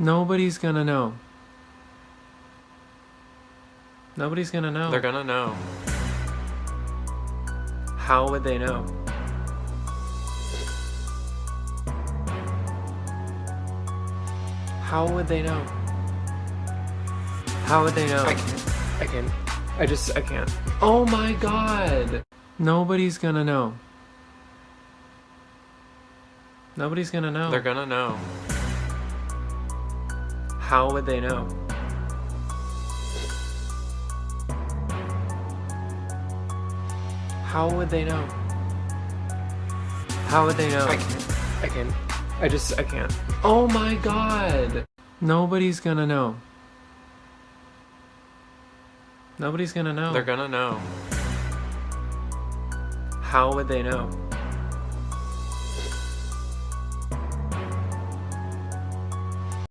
Nobody's gonna know. Nobody's gonna know. They're gonna know. How would they know? How would they know? How would they know? I can't. I can't. Oh my god! Nobody's gonna know. Nobody's gonna know. They're gonna know. How would they know? How would they know? How would they know? I can't. I can't. Oh my god! Nobody's gonna know. Nobody's gonna know. They're gonna know. How would they know?